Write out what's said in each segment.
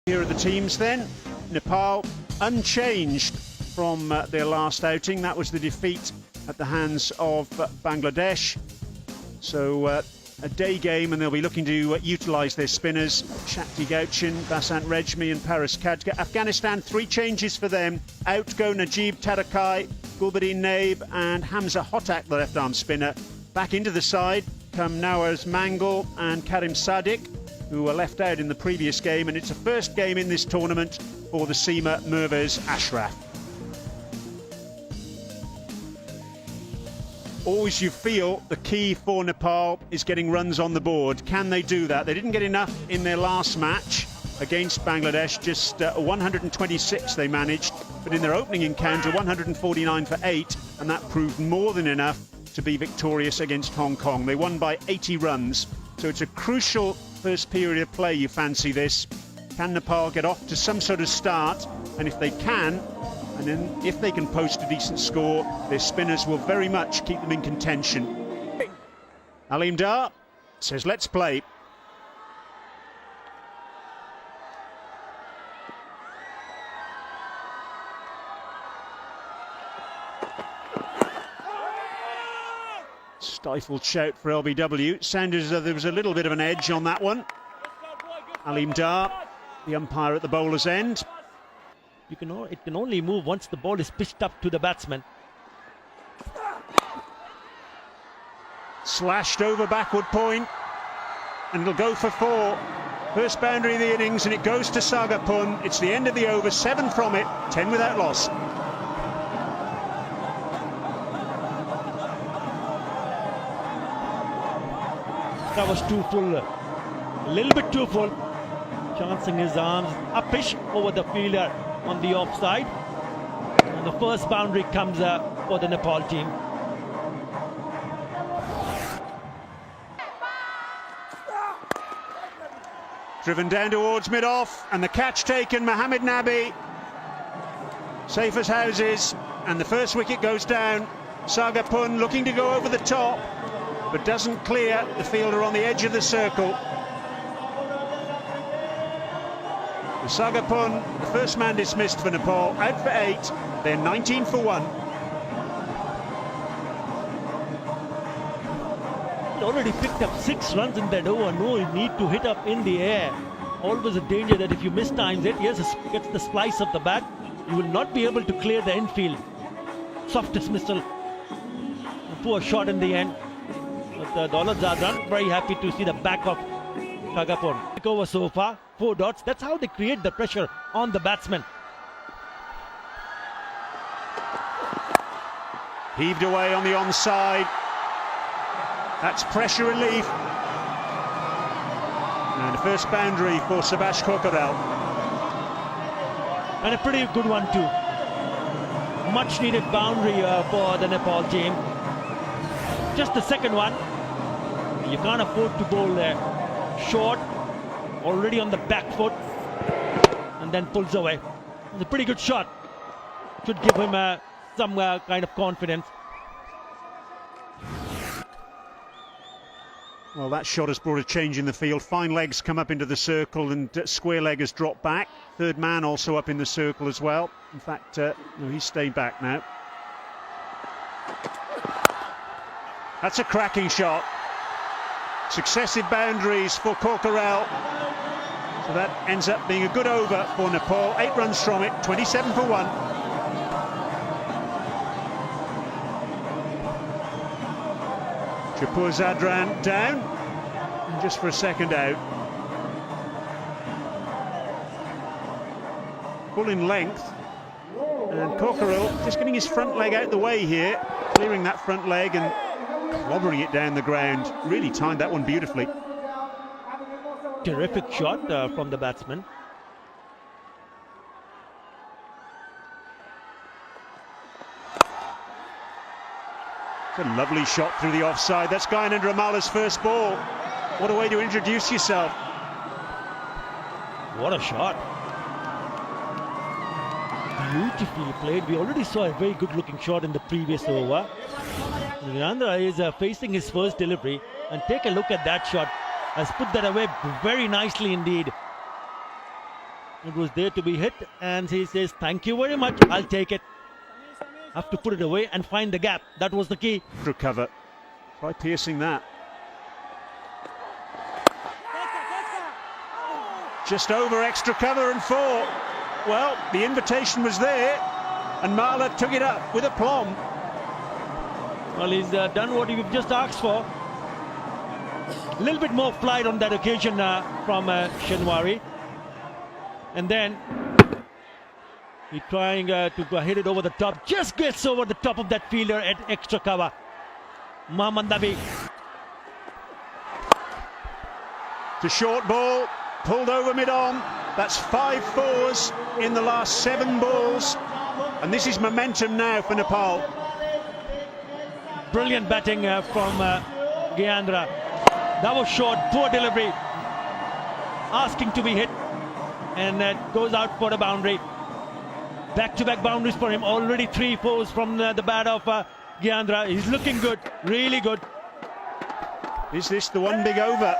Here are the teams then. Nepal unchanged from their last outing. That was the defeat at the hands of Bangladesh. So a day game, and they'll be looking to utilise their spinners. Shakti Gauchin, Basant Rejmi and Paris Khadka. Afghanistan, 3 changes for them. Out go Najib Tarakai, Gulbuddin Naib and Hamza Hotak, the left-arm spinner. Back into the side come Nawaz Mangal and Karim Sadiq, who were left out in the previous game, and it's a first game in this tournament for the Seema Mirvez Ashraf. Always you feel the key for Nepal is getting runs on the board. Can they do that? They didn't get enough in their last match against Bangladesh, just 126 they managed, but in their opening encounter 149 for 8, and that proved more than enough to be victorious against Hong Kong. They won by 80 runs, so it's a crucial first period of play. You fancy this. Can Nepal get off to some sort of start? And if they can, and then if they can post a decent score, their spinners will very much keep them in contention. Alim Dar says, let's play. Stifled shout for LBW. Sounded as though there was a little bit of an edge on that one. Alim Dar, the umpire at the bowler's end. It can only move once the ball is pitched up to the batsman. Slashed over backward point, and it'll go for 4. First boundary of the innings, and it goes to Sagapun. It's the end of the over, 7 from it, 10 without loss. That was too full, a little bit too full. Chancing his arms upish over the fielder on the offside. And the first boundary comes for the Nepal team. Driven down towards mid-off, and the catch taken, Mohammed Nabi. Safe as houses, and the first wicket goes down. Sagapun looking to go over the top, but doesn't clear the fielder on the edge of the circle. Sagapun, the first man dismissed for Nepal, out for 8. They're 19 for 1. He already picked up 6 runs in that over. No need to hit up in the air. Always a danger that if you mistimes it, yes, it gets the splice of the bat, you will not be able to clear the infield. Soft dismissal. A poor shot in the end. But Daulat Zadran very happy to see the back of Sagapun. Over so far, 4 dots. That's how they create the pressure on the batsman. Heaved away on the onside. That's pressure relief. And a first boundary for Subhash Kokarel. And a pretty good one too. Much needed boundary for the Nepal team. Just the second one. You can't afford to bowl there. Short, already on the back foot, and then pulls away. It's a pretty good shot. Should give him some kind of confidence. Well, that shot has brought a change in the field. Fine legs come up into the circle, and square leg has dropped back. Third man also up in the circle as well. In fact, no, he's stayed back now. That's a cracking shot. Successive boundaries for Kokarel. So that ends up being a good over for Nepal. 8 runs from it, 27 for 1. Chapur Zadran down, and just for a second out. Full in length, and Kokarel just getting his front leg out the way here, clearing that front leg and clobbering it down the ground. Really timed that one beautifully. Terrific shot from the batsman. It's a lovely shot through the offside. That's Gyanendra Ramala's first ball. What a way to introduce yourself. What a shot. Beautifully played. We already saw a very good looking shot in the previous over. Gyanendra is facing his first delivery, and take a look at that shot. Has put that away very nicely indeed. It was there to be hit, and he says, thank you very much, I'll take it. Have to put it away and find the gap. That was the key. Recover. Try piercing that. Just over extra cover and 4. Well, the invitation was there, and Marla took it up with aplomb. Well, he's done what you've just asked for. A little bit more flight on that occasion from Shenwari. And then he's trying to hit it over the top. Just gets over the top of that fielder at extra cover. Mohammad Nabi. The short ball, pulled over mid-on. That's 5 fours in the last 7 balls. And this is momentum now for Nepal. Brilliant batting from Gyandra. That was short, poor delivery. Asking to be hit. And goes out for the boundary. Back-to-back boundaries for him. Already 3 fours from the bat of Gyandra. He's looking good, really good. Is this the one big over?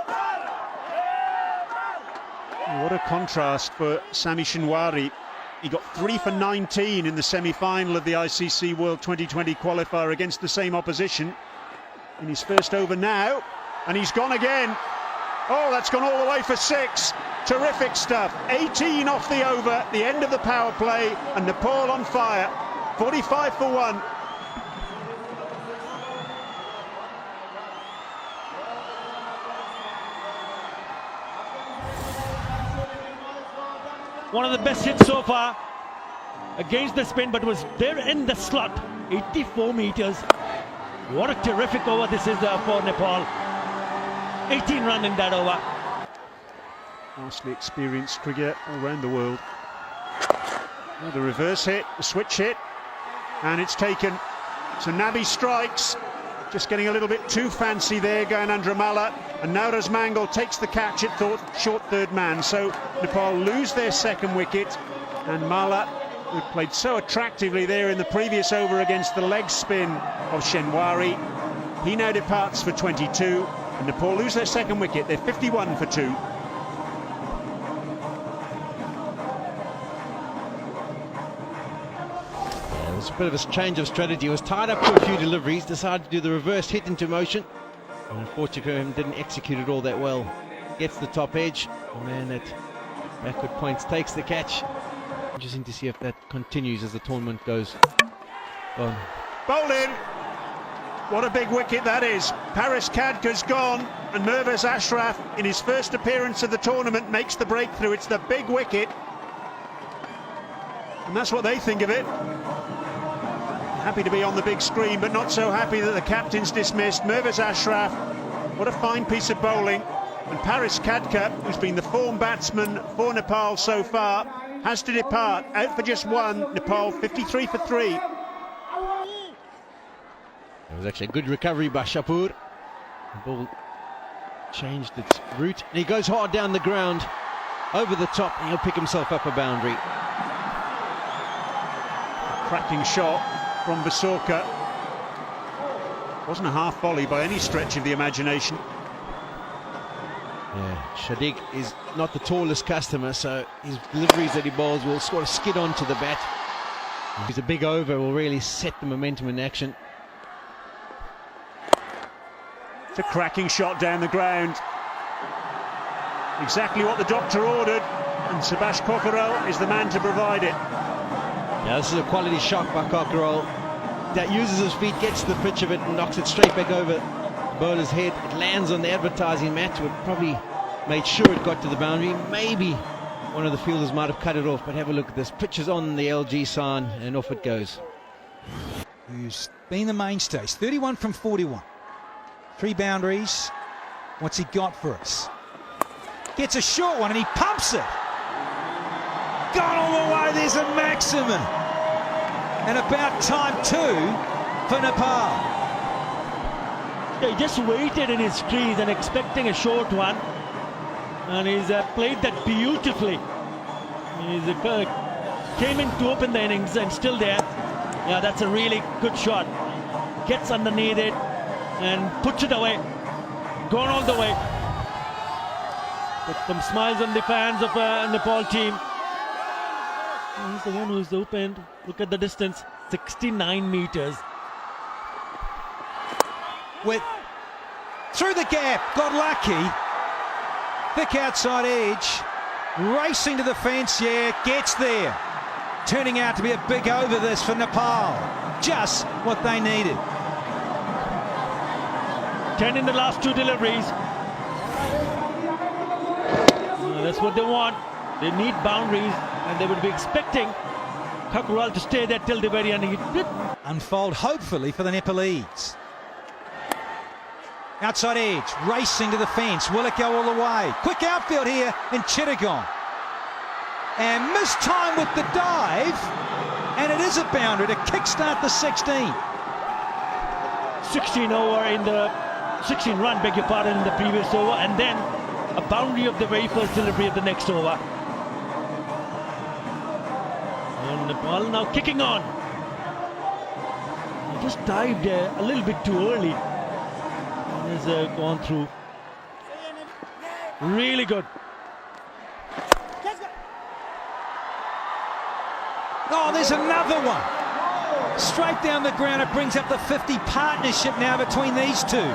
What a contrast for Sami Shenwari. He got 3 for 19 in the semi-final of the ICC World 2020 qualifier against the same opposition. In his first over now, and he's gone again. Oh, that's gone all the way for 6. Terrific stuff. 18 off the over, the end of the power play, and Nepal on fire. 45 for 1. One of the best hits so far against the spin, but was there in the slot. 84 meters. What a terrific over this is for Nepal. 18 run in that over. Vastly experienced cricketer all around the world. Oh, the reverse hit, the switch hit, and it's taken. So Nabi strikes, just getting a little bit too fancy there, going under Malla. And now Mangal takes the catch at short third man. So Nepal lose their second wicket, and Malla, who played so attractively there in the previous over against the leg spin of Shenwari, he now departs for 22, and Nepal lose their second wicket. They're 51 for 2. It was a bit of a change of strategy. He was tied up for a few deliveries, decided to do the reverse hit into motion. And unfortunately, didn't execute it all that well. Gets the top edge. The man at backward points takes the catch. Interesting to see if that continues as the tournament goes on. Bowling! What a big wicket that is. Paris Khadka's gone, and Mirvaz Ashraf, in his first appearance of the tournament, makes the breakthrough. It's the big wicket. And that's what they think of it. Happy to be on the big screen, but not so happy that the captain's dismissed. Mirvaz Ashraf, what a fine piece of bowling. And Paris Khadka, who's been the form batsman for Nepal so far, has to depart. Out for just 1. Nepal 53 for 3. It was actually a good recovery by Shapur. The ball changed its route, and he goes hard down the ground, over the top, and he'll pick himself up a boundary. Cracking shot from Vasorka. Wasn't a half volley by any stretch of the imagination. Yeah, Shadiq is not the tallest customer, so his deliveries that he bowls will sort of skid onto the bat. He's a big over, will really set the momentum in action. It's a cracking shot down the ground. Exactly what the doctor ordered, and Subhash Kokharel is the man to provide it. Now this is a quality shot by Cockerell that uses his feet, gets to the pitch of it and knocks it straight back over the bowler's head. It lands on the advertising mat. Would probably made sure it got to the boundary. Maybe one of the fielders might have cut it off, but have a look at this. Pitch is on the LG sign and off it goes. Who's been the mainstays, 31 from 41. 3 boundaries. What's he got for us? Gets a short one and he pumps it. Gone all the way, there's a maximum. And about time 2 for Nepal. He just waited in his crease and expecting a short one. And he's played that beautifully. He's came in to open the innings and still there. Yeah, that's a really good shot. Gets underneath it and puts it away. Gone all the way. Put some smiles on the fans of Nepal team. He's the one who's opened. Look at the distance, 69 meters. Through the gap, got lucky. Thick outside edge, racing to the fence, gets there. Turning out to be a big over this for Nepal. Just what they needed. 10 in the last 2 deliveries. That's what they want. They need boundaries, and they would be expecting Kakural to stay there till the very end. He did Unfold hopefully for the Nepalese. Outside edge, racing to the fence. Will it go all the way? Quick outfield here in Chittagong. And missed time with the dive. And it is a boundary to kickstart the 16. 16 over in the 16 run, beg your pardon, in the previous over, and then a boundary of the very first delivery of the next over. And Nepal now kicking on. He just dived a little bit too early. And has gone through. Really good. Oh, there's another one. Straight down the ground, it brings up the 50 partnership now between these two.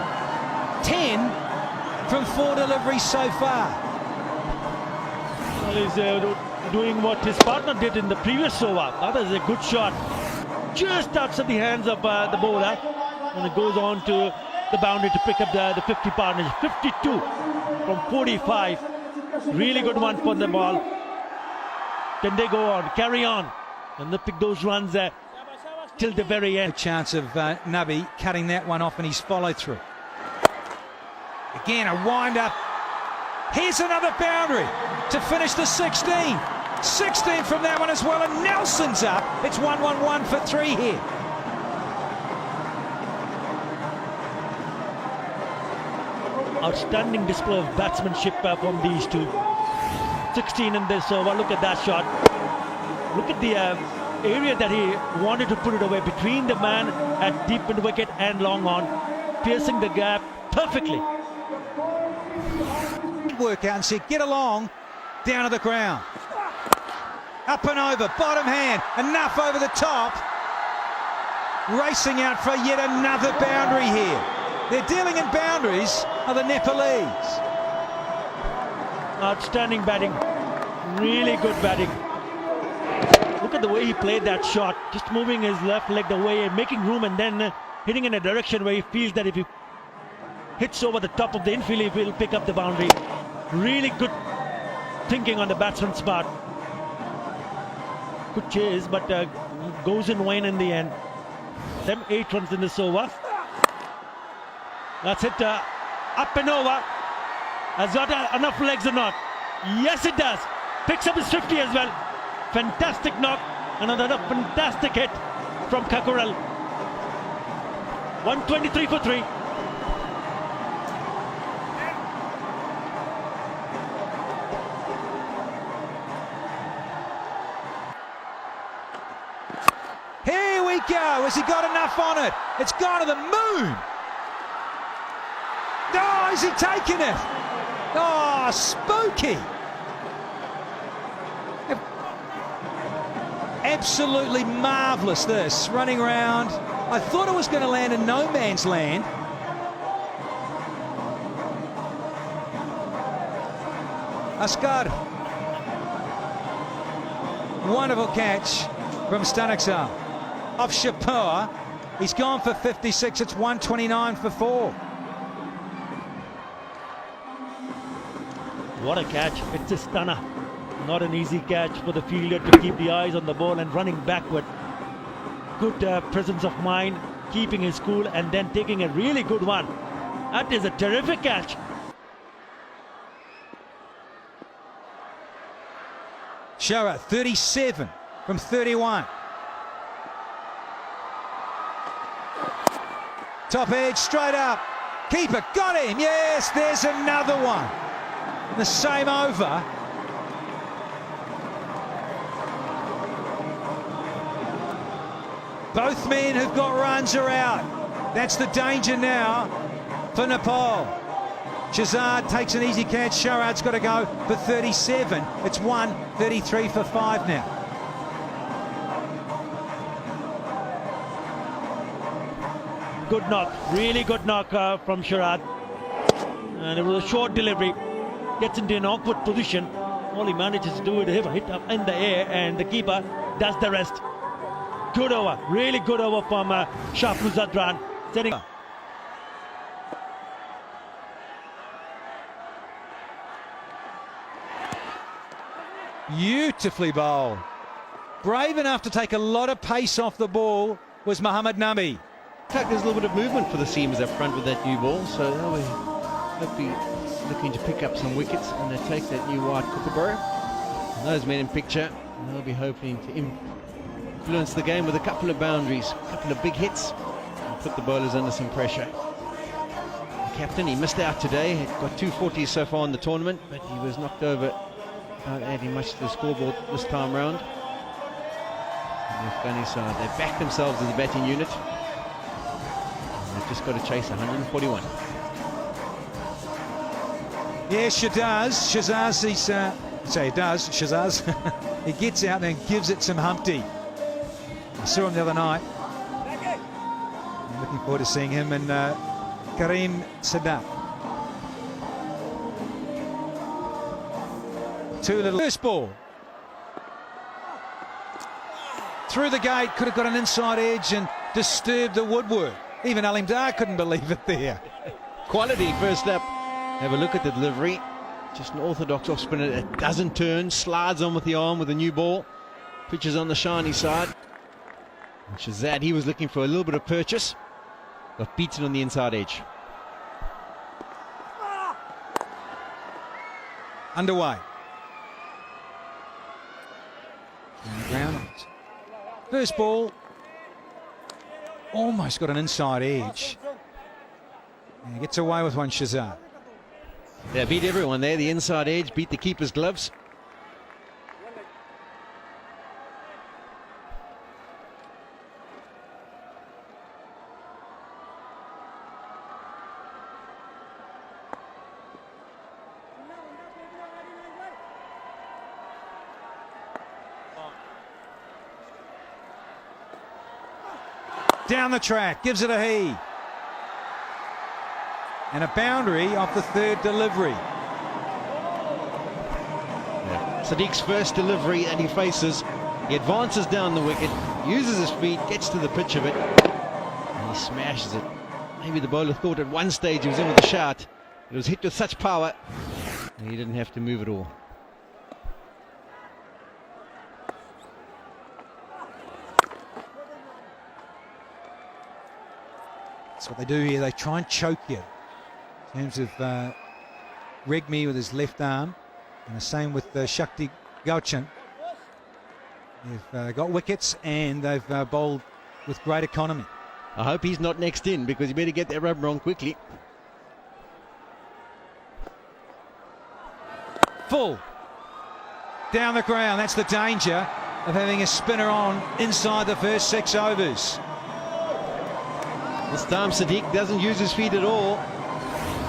10 from 4 deliveries so far. Well, he's doing what his partner did in the previous over. That is a good shot. Just outside the hands of the bowler. And it goes on to the boundary to pick up the 50 partnership. 52 from 45. Really good one for the ball. Can they go on, carry on, and they pick those runs till the very end. A chance of Nubby cutting that one off in his follow through. Again, a wind up. Here's another boundary to finish the 16. 16 from that one as well, and Nelson's up. It's 1-1-1 for 3 here. Outstanding display of batsmanship from these two. 16 in this over. Look at that shot. Look at the area that he wanted to put it away between the man at deep mid wicket and long on, piercing the gap perfectly. Work out and said, get along, down to the ground. Up and over, bottom hand, enough over the top. Racing out for yet another boundary here. They're dealing in boundaries are the Nepalese. Outstanding batting. Really good batting. Look at the way he played that shot. Just moving his left leg the way and making room, and then hitting in a direction where he feels that if he hits over the top of the infield, he will pick up the boundary. Really good thinking on the batsman's part. Good chase, but goes in vain in the end. Them 8 runs in this over. That's it. Up and over. Has got enough legs or not? Yes, it does. Picks up his 50 as well. Fantastic knock. Another fantastic hit from Kakural. 123 for 3. Here we go. Has he got enough on it? It's gone to the moon. Oh, is he taking it? Oh, spooky. Absolutely marvellous this, running around. I thought it was going to land in no man's land. Asghar. Wonderful catch from Staniksar. Off Shapur. He's gone for 56. It's 129 for 4. What a catch. It's a stunner. Not an easy catch for the fielder to keep the eyes on the ball and running backward. Good presence of mind, keeping his cool, and then taking a really good one. That is a terrific catch. Shara, 37 from 31. Top edge, straight up. Keeper, got him. Yes, there's another one. The same over. Both men who've got runs are out. That's the danger now for Nepal. Shahzad takes an easy catch. Sharad's got to go for 37. It's 133 for 5 now. good knock, really good knock from Sharad. And it was a short delivery. Gets into an awkward position. All he manages to do is hit up in the air, and the keeper does the rest. Good over, really good over from Shafru Zadran. Setting Beautifully bowled. Brave enough to take a lot of pace off the ball was Mohammad Nabi. In fact, there's a little bit of movement for the seamers up front with that new ball, so they'll be hopefully looking to pick up some wickets, and they take that new white Kookaburra. And those men in picture, they'll be hoping to influence the game with a couple of boundaries, a couple of big hits, and put the bowlers under some pressure. The captain, he missed out today. He got 240s so far in the tournament, but he was knocked over, not adding much to the scoreboard this time round. And the Afghanistan, they backed themselves as a batting unit. They've just got to chase 141. Yes, Shazaz, he's, Shazaz. He gets out there and gives it some Humpty. I saw him the other night. I'm looking forward to seeing him and Kareem Sadat. Two little first ball. Through the gate, could have got an inside edge and disturbed the woodwork. Even Alim Dar couldn't believe it there. Quality first up. Have a look at the delivery. Just an orthodox off spinner that doesn't turn, slides on with the arm with a new ball. Pitches on the shiny side. And Shazad, he was looking for a little bit of purchase. Got beaten on the inside edge. Underway. On the ground. First ball. Almost got an inside edge. And he gets away with one, Shazad. Yeah, beat everyone there. The inside edge, beat the keeper's gloves. Down the track, gives it a he. And a boundary off the third delivery. Yeah. Sadiq's first delivery that he faces. He advances down the wicket, uses his feet, gets to the pitch of it, and he smashes it. Maybe the bowler thought at one stage he was in with a shout. It was hit with such power, and he didn't have to move at all. That's what they do here. They try and choke you. In terms of Regmi with his left arm, and the same with Shakti Gauchan. They've got wickets and they've bowled with great economy. I hope he's not next in, because you better get that rubber on quickly. Full. Down the ground. That's the danger of having a spinner on inside the first 6 overs. This time Sadiq doesn't use his feet at all.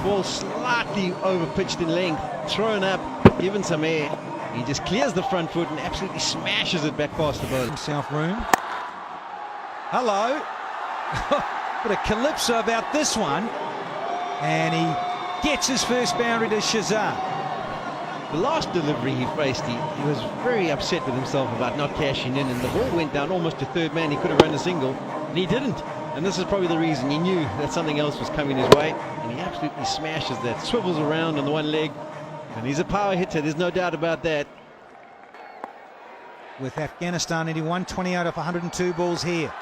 Ball slightly over pitched in length, thrown up, given some air. He just clears the front foot and absolutely smashes it back past the bowler. Himself room. Hello. Bit of calypso about this one. And he gets his first boundary to Shazad. The last delivery he faced, he was very upset with himself about not cashing in, and the ball went down almost to third man. He could have run a single, and he didn't. And this is probably the reason. He knew that something else was coming his way, and he absolutely smashes that, swivels around on the one leg, and he's a power hitter, there's no doubt about that. With Afghanistan needing 128 off 102 balls here.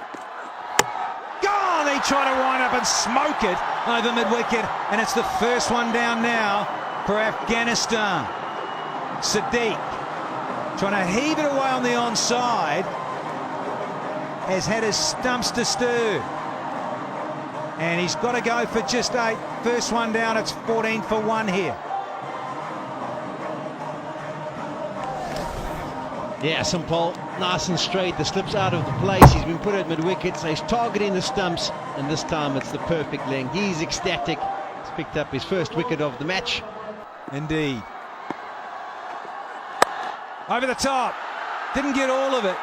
Gone! They try to wind up and smoke it over mid-wicket, and it's the first one down now for Afghanistan. Sadiq trying to heave it away on the onside, has had his stumps disturbed, and he's got to go for just 8. First one down, it's 14 for 1 here. Yeah, Sampal, nice and straight. The slip's out of the place. He's been put at mid-wicket, so he's targeting the stumps, and this time it's the perfect length. He's ecstatic. He's picked up his first wicket of the match. Indeed. Over the top. Didn't get all of it.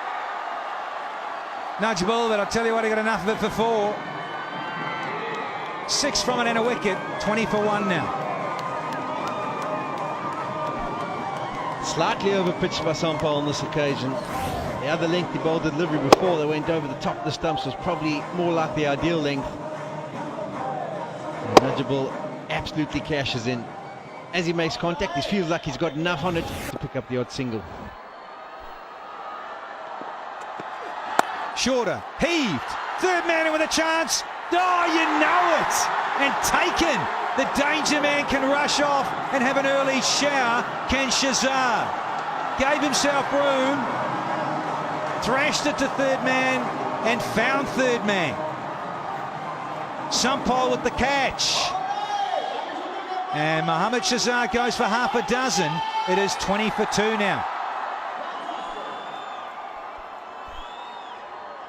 Nudge ball, but I'll tell you what, he got enough of it for 4. 6 from it and a wicket. 20 for 1 now. Slightly overpitched by Sampal on this occasion. The other length he bowled the delivery before that went over the top of the stumps was probably more like the ideal length. And Najibul absolutely cashes in. As he makes contact, he feels like he's got enough on it to pick up the odd single. Shorter, heaved, third man in with a chance. Oh, you know it! And taken. The danger man can rush off and have an early shower. Can Shazar. Gave himself room, thrashed it to third man and found third man. Sampal with the catch. And Mohammad Shazar goes for half a dozen. It is 20 for 2 now.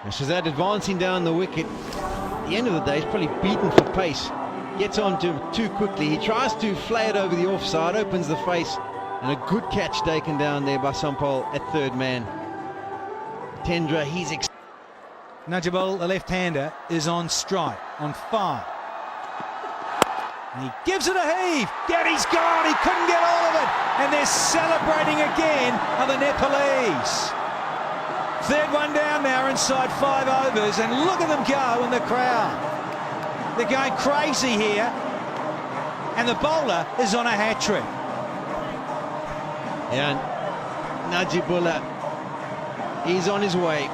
And Shazad advancing down the wicket. At the end of the day, he's probably beaten for pace. Gets on to him too quickly. He tries to flay it over the offside, opens the face, and a good catch taken down there by Sampal at third man. Tendra, he's Najibul, the left-hander, is on strike, on 5. And he gives it a heave. Yeah, he's gone. He couldn't get all of it. And they're celebrating again are the Nepalese. Third one down now inside 5 overs. And look at them go in the crowd. They're going crazy here. And the bowler is on a hat-trick. Yeah, Najibullah, he's on his way.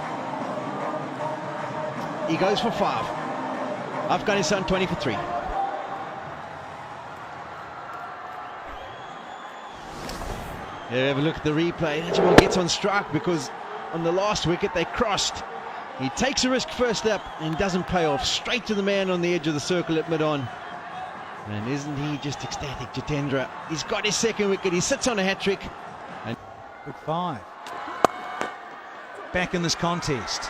He goes for 5. Afghanistan 20 for 3. Yeah, have a look at the replay. Najibullah gets on strike because on the last wicket they crossed. He takes a risk first up and doesn't pay off. Straight to the man on the edge of the circle at mid-on. And isn't he just ecstatic, Jitendra? He's got his second wicket. He sits on a hat-trick. Good 5. Back in this contest.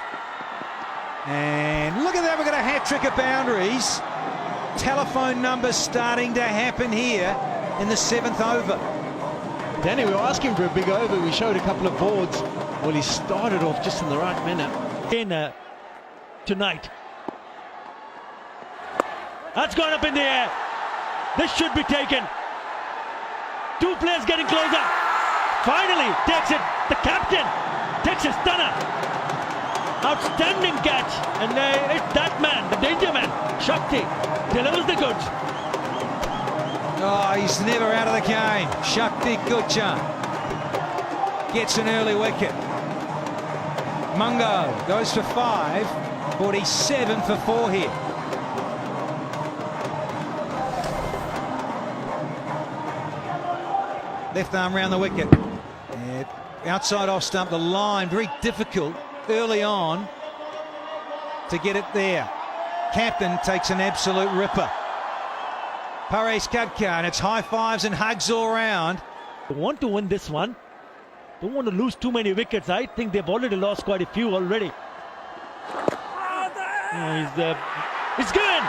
And look at that, we've got a hat-trick of boundaries. Telephone numbers starting to happen here in the 7th over. Danny, we were asking for a big over. We showed a couple of boards. Well, he started off just in the right manner. Tonight. That's gone up in the air. This should be taken. 2 players getting closer. Finally takes it. The captain takes a stunner. Outstanding catch. And it's that man, the danger man, Shakti, delivers the goods. Oh, he's never out of the game. Shakti Gutcha gets an early wicket. Mungo goes for 5. 47 for 4 here. Left arm round the wicket. Yeah, outside off stump, the line, very difficult early on to get it there. Captain takes an absolute ripper. Paresh Kadka, and it's high fives and hugs all round. They want to win this one. Don't want to lose too many wickets. I think they've already lost quite a few already. He's going.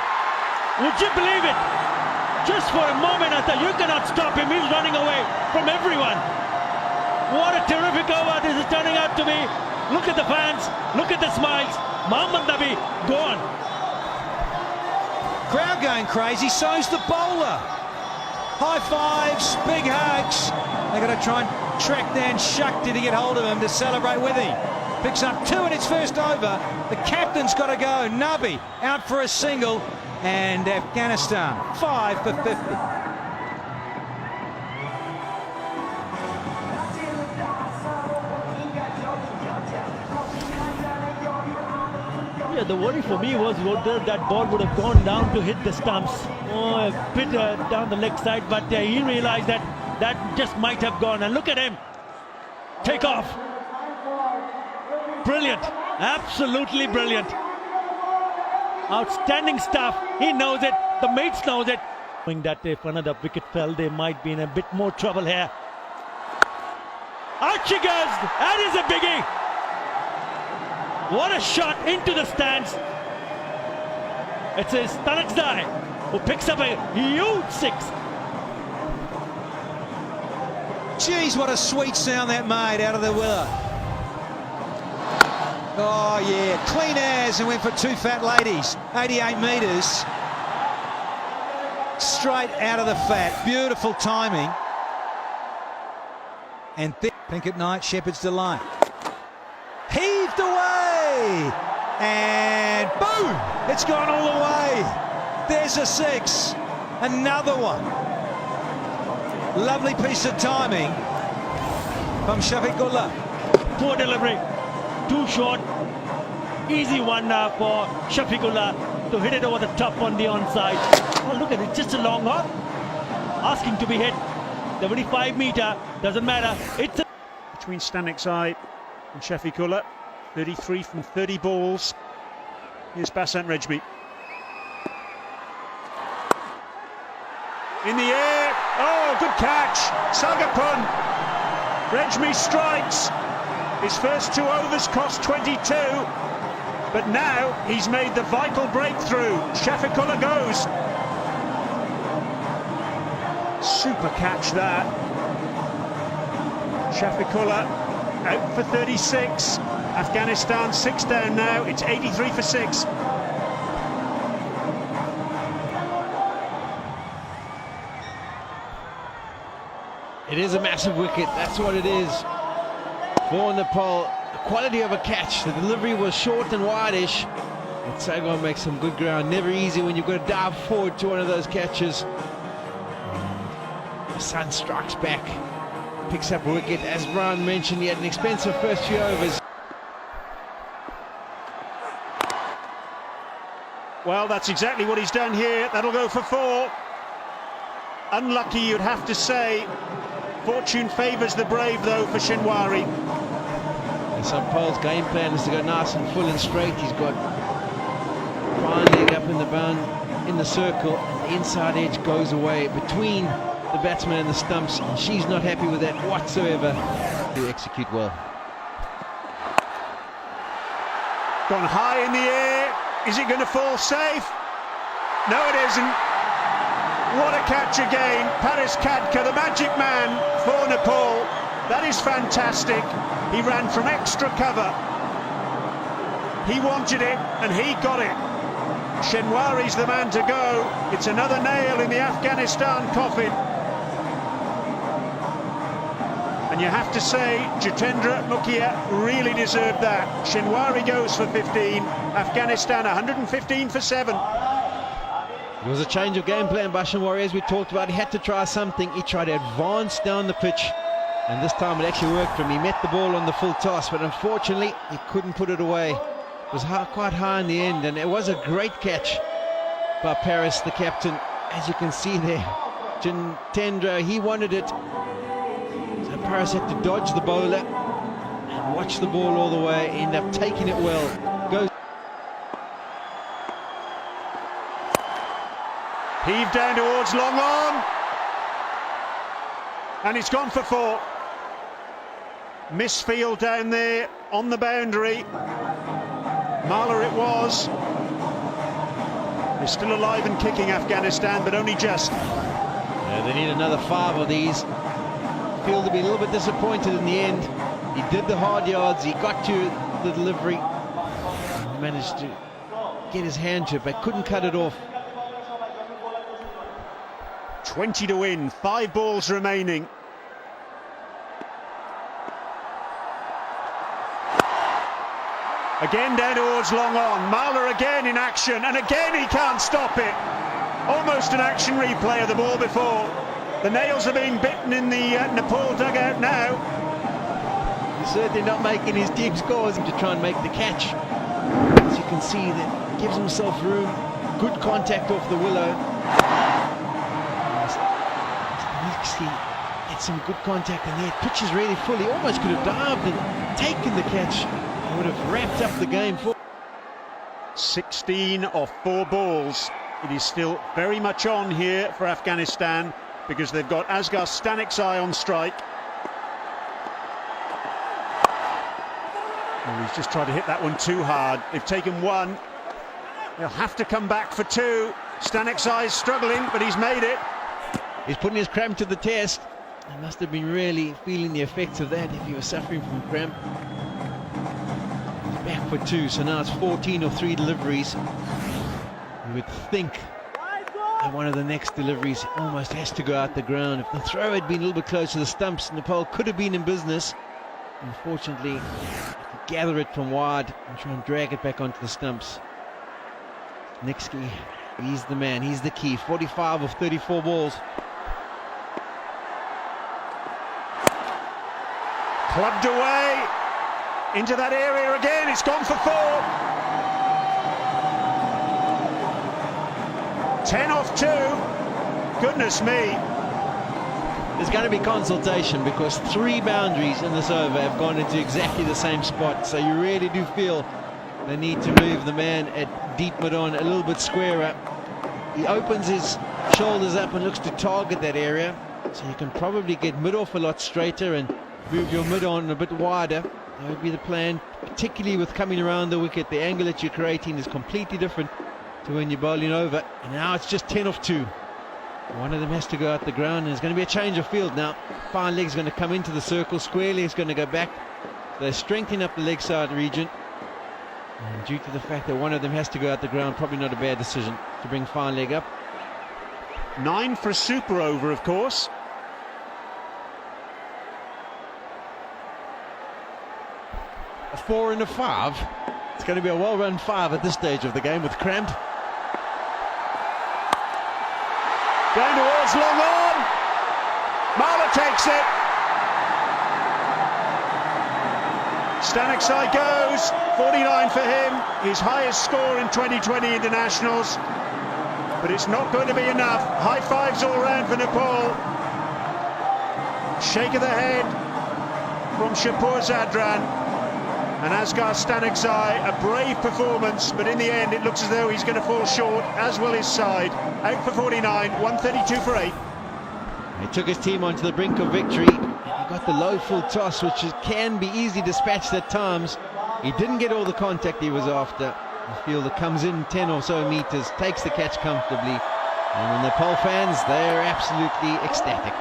Would you believe it? Just for a moment I thought you cannot stop him. He's running away from everyone. What a terrific over this is turning out to be. Look at the fans. Look at the smiles. Mohammad Nabi, go on. Crowd going crazy, so's the bowler. High fives, big hugs. They're going to try and track down Shakti to get hold of him to celebrate with him. Picks up 2 in its first over. The captain's got to go. Nabi out for a single. And Afghanistan 5 for 50. Yeah, the worry for me was whether that ball would have gone down to hit the stumps. Oh, a bit down the leg side, but he realized that that just might have gone. And look at him. Take off. Brilliant. Absolutely brilliant. Outstanding stuff. He knows it. The mates knows it. Knowing that if another wicket fell, they might be in a bit more trouble here. Out she goes. That is a biggie. What a shot into the stands. It's his Tanakzai who picks up a huge 6. Geez, what a sweet sound that made out of the willow. Oh yeah, clean as, and went for 2 fat ladies. 88 metres. straight out of the fat. Beautiful timing. And Pink at Night, Shepherd's Delight. Heaved away! And boom! It's gone all the way. There's a 6. Another one. Lovely piece of timing from Shafiqullah. Poor delivery. Too short. Easy one for Shafiqullah to hit it over the top on the onside. Oh, look at it. Just a long hop. Asking to be hit. 75 meter. Doesn't matter. It's a Between Stanexai and Shafiqullah. 33 from 30 balls. Here's Basant Rejmi. In the air. Oh, good catch. Sagapun. Rejmi strikes. His first 2 overs cost 22. But now he's made the vital breakthrough. Shafiqullah goes. Super catch that. Shafiqullah out for 36. Afghanistan 6 down now. It's 83 for 6. It is a massive wicket, that's what it is. For Nepal, the quality of a catch. The delivery was short and wide-ish. But Saigon makes some good ground. Never easy when you've got to dive forward to one of those catches. The sun strikes back, picks up a wicket. As Brian mentioned, he had an expensive first few overs. Well, that's exactly what he's done here. That'll go for 4. Unlucky, you'd have to say. Fortune favours the brave, though, for Shinwari. And so Paul's game plan is to go nice and full and straight. He's got fine leg up in the bound, in the circle, and the inside edge goes away between the batsman and the stumps, and she's not happy with that whatsoever. To execute well. Gone high in the air. Is it going to fall safe? No, it isn't. What a catch again. Paris Khadka, the magic man for Nepal. That is fantastic. He ran from extra cover. He wanted it and he got it. Shinwari's the man to go. It's another nail in the Afghanistan coffin. And you have to say, Jitendra Mukhia really deserved that. Shinwari goes for 15. Afghanistan 115 for 7. It was a change of game plan by Shinwari, as we talked about. He had to try something. He tried to advance down the pitch, and this time it actually worked for him. He met the ball on the full toss, but unfortunately he couldn't put it away. It was quite high in the end, and it was a great catch by Paris, the captain. As you can see there, Jitendra, he wanted it. So Paris had to dodge the bowler and watch the ball all the way, end up taking it well. Goes. Heaved down towards long on. And it's gone for 4. Misfield down there on the boundary. Marler it was. They're still alive and kicking, Afghanistan, but only just. Yeah, they need another 5 of these. Feel to be a little bit disappointed in the end. He did the hard yards, he got to the delivery. He managed to get his hand to it, but couldn't cut it off. 20 to win, 5 balls remaining. Again down towards long on. Marler again in action, and again he can't stop it. Almost an action replay of the ball before. The nails are being bitten in the Nepal dugout now. He's certainly not making his deep scores to try and make the catch. As you can see, that gives himself room. Good contact off the willow. He gets some good contact in there. Pitches really full. He almost could have dived and taken the catch. He would have wrapped up the game. 16 off 4 balls. It is still very much on here for Afghanistan because they've got Asghar Stanexai on strike. Oh, he's just tried to hit that one too hard. They've taken 1. They'll have to come back for 2. Stanexai is struggling, but he's made it. He's putting his cramp to the test. He must have been really feeling the effects of that if he was suffering from cramp. He's back for 2, so now it's 14 of 3 deliveries. You would think And one of the next deliveries almost has to go out the ground. If the throw had been a little bit closer to the stumps, Nepal could have been in business. Unfortunately, to gather it from wide and try and drag it back onto the stumps. Nixky, he's the man, he's the key. 45 of 34 balls. Clubbed away into that area again. It's gone for 4. 10 off 2. Goodness me. There's going to be consultation because 3 boundaries in this over have gone into exactly the same spot. So you really do feel the need to move the man at deep mid-on a little bit squarer. He opens his shoulders up and looks to target that area. So you can probably get mid-off a lot straighter and move your mid-on a bit wider. That would be the plan, particularly with coming around the wicket. The angle that you're creating is completely different to when you're bowling over. And now it's just 10 off 2. One of them has to go out the ground, and there's going to be a change of field now. Fine leg's going to come into the circle, square leg's going to go back. They're strengthening up the leg side region. And due to the fact that one of them has to go out the ground, probably not a bad decision to bring fine leg up. 9 for a super over, of course. A 4 and a 5. It's going to be a well-run 5 at this stage of the game with Cramp. Going towards long on. Marler takes it. Staniksai goes. 49 for him. His highest score in 2020 internationals. But it's not going to be enough. High fives all round for Nepal. Shake of the head from Shapur Zadran. And Asghar Staniksai, a brave performance, but in the end it looks as though he's going to fall short, as will his side. Out for 49, 132 for 8. He took his team onto the brink of victory. He got the low full toss, which can be easily dispatched at times. He didn't get all the contact he was after. The fielder comes in 10 or so meters, takes the catch comfortably. And the Nepal fans, they're absolutely ecstatic.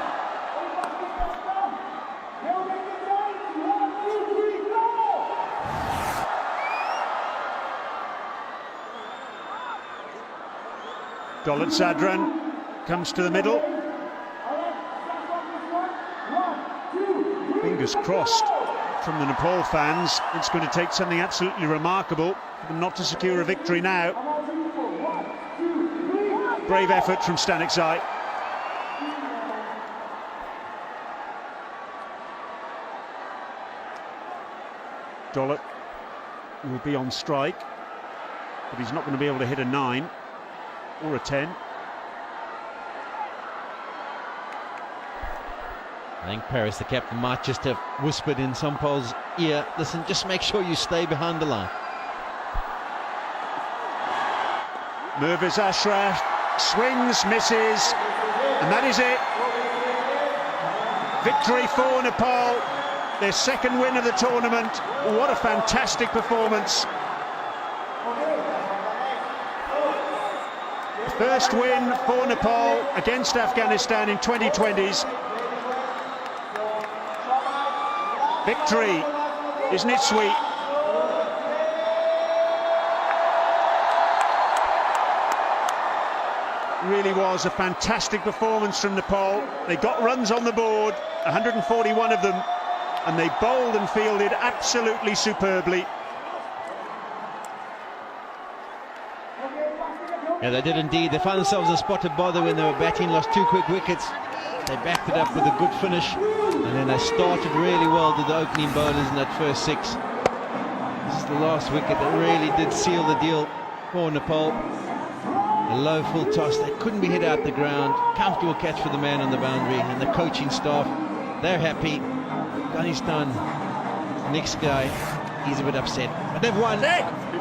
Dolat Zadran comes to the middle. Fingers crossed from the Nepal fans. It's going to take something absolutely remarkable for them not to secure a victory now. Brave effort from Staniksai. Dolat will be on strike, but he's not going to be able to hit a 9 or a 10. I think Paris, the captain, might just have whispered in Sampal's ear, listen, just make sure you stay behind the line. Mirwais Ashraf swings, misses, and that is it. Victory for Nepal, their second win of the tournament. What a fantastic performance. First win for Nepal against Afghanistan in 2020s. Victory, isn't it sweet? Really was a fantastic performance from Nepal. They got runs on the board, 141 of them, and they bowled and fielded absolutely superbly. Yeah, they did indeed. They found themselves in a spot of bother when they were batting, lost 2 quick wickets. They backed it up with a good finish, and then they started really well to the opening bowlers in that first 6. This is the last wicket that really did seal the deal for Nepal. A low full toss that couldn't be hit out the ground. Comfortable catch for the man on the boundary, and the coaching staff, they're happy. Afghanistan, next guy, he's a bit upset. But they've won.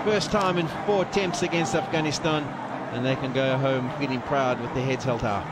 First time in 4 attempts against Afghanistan, and they can go home feeling proud with their heads held high.